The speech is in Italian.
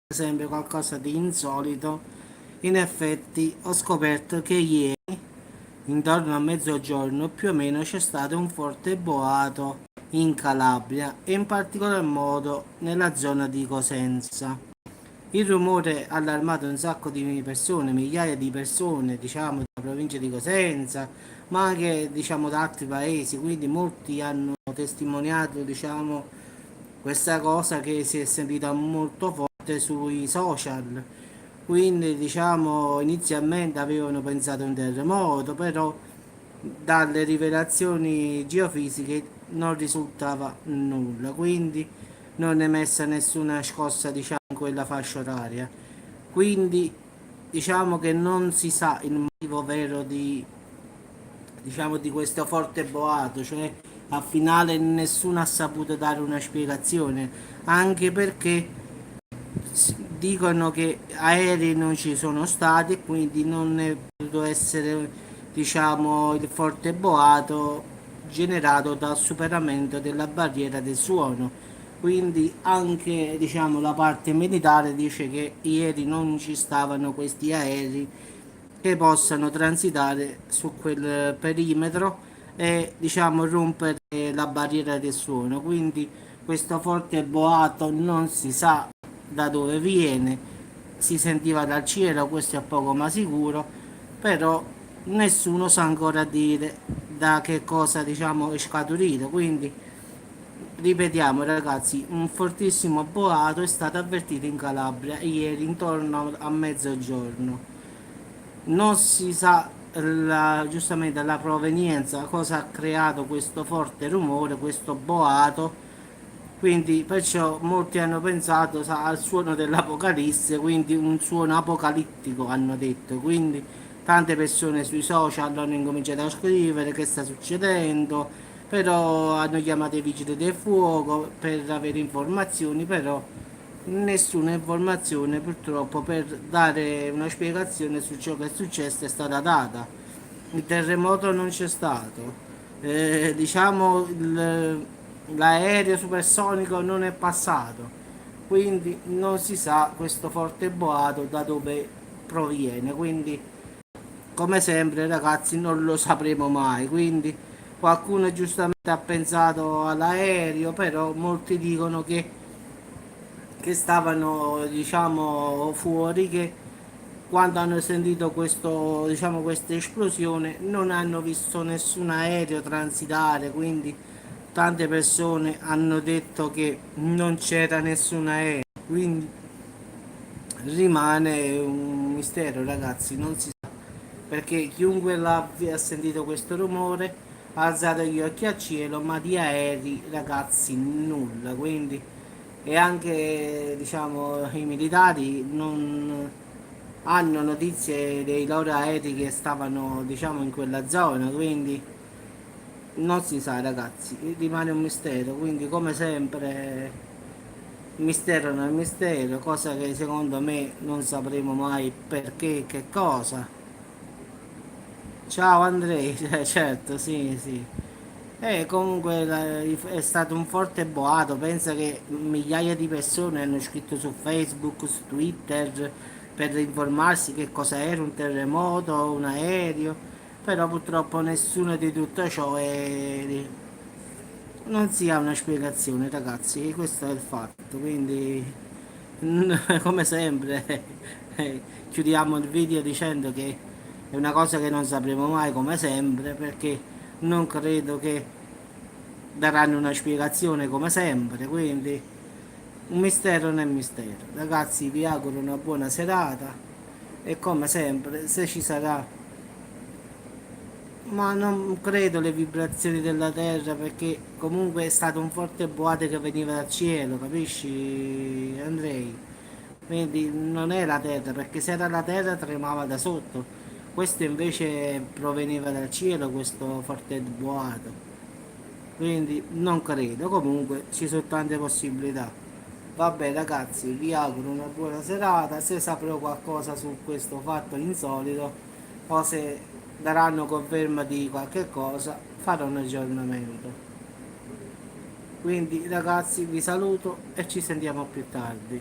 sempre qualcosa di insolito. In effetti ho scoperto che ieri, intorno a mezzogiorno, più o meno c'è stato un forte boato in Calabria e in particolar modo nella zona di Cosenza. Il rumore ha allarmato un sacco di persone, migliaia di persone, diciamo, della provincia di Cosenza, ma anche, diciamo, da altri paesi, quindi molti hanno testimoniato, diciamo, questa cosa che si è sentita molto forte sui social. Quindi, diciamo, inizialmente avevano pensato a un terremoto, però dalle rivelazioni geofisiche non risultava nulla, quindi non è emessa nessuna scossa, diciamo, in quella fascia oraria. Quindi diciamo che non si sa il motivo vero di questo forte boato, cioè a finale nessuno ha saputo dare una spiegazione, anche perché dicono che aerei non ci sono stati e quindi non è potuto essere, diciamo, il forte boato generato dal superamento della barriera del suono. Quindi anche, diciamo, la parte militare dice che ieri non ci stavano questi aerei che possano transitare su quel perimetro e, diciamo, rompere la barriera del suono. Quindi questo forte boato non si sa da dove viene, si sentiva dal cielo, questo è poco ma sicuro, però nessuno sa ancora dire da che cosa, diciamo, è scaturito. Quindi ripetiamo ragazzi, un fortissimo boato è stato avvertito in Calabria ieri intorno a mezzogiorno. Non si sa giustamente la provenienza, cosa ha creato questo forte rumore, questo boato. Quindi perciò molti hanno pensato al suono dell'Apocalisse, quindi un suono apocalittico hanno detto. Quindi tante persone sui social hanno incominciato a scrivere che sta succedendo, però hanno chiamato i vigili del fuoco per avere informazioni, però nessuna informazione purtroppo per dare una spiegazione su ciò che è successo è stata data. Il terremoto non c'è stato. Diciamo l'aereo supersonico non è passato, quindi non si sa questo forte boato da dove proviene. Quindi come sempre ragazzi non lo sapremo mai. Quindi qualcuno giustamente ha pensato all'aereo, però molti dicono che stavano, diciamo, fuori, che quando hanno sentito questo, diciamo, questa esplosione non hanno visto nessun aereo transitare. Quindi tante persone hanno detto che non c'era nessun aereo, quindi rimane un mistero ragazzi, non si sa, perché chiunque l'abbia sentito questo rumore ha alzato gli occhi al cielo, ma di aerei ragazzi nulla. Quindi e anche, diciamo, i militari non hanno notizie dei loro aerei che stavano, diciamo, in quella zona. Quindi non si sa ragazzi, rimane un mistero. Quindi come sempre mistero nel mistero, cosa che secondo me non sapremo mai perché, che cosa. Ciao Andrei, certo, sì, sì. E comunque è stato un forte boato, pensa che migliaia di persone hanno scritto su Facebook, su Twitter per informarsi che cosa era un terremoto, un aereo, però purtroppo nessuno di tutto ciò non si ha una spiegazione ragazzi, e questo è il fatto. Quindi come sempre chiudiamo il video dicendo che è una cosa che non sapremo mai come sempre, perché non credo che daranno una spiegazione come sempre. Quindi un mistero nel mistero ragazzi, vi auguro una buona serata e come sempre se ci sarà, ma non credo le vibrazioni della terra, perché comunque è stato un forte boato che veniva dal cielo, capisci Andrei? Quindi non è la terra, perché se era la terra tremava da sotto, questo invece proveniva dal cielo, questo forte boato. Quindi non credo, comunque ci sono tante possibilità. Vabbè ragazzi, vi auguro una buona serata, se saprò qualcosa su questo fatto insolito o se daranno conferma di qualche cosa, farò un aggiornamento. Quindi ragazzi vi saluto e ci sentiamo più tardi.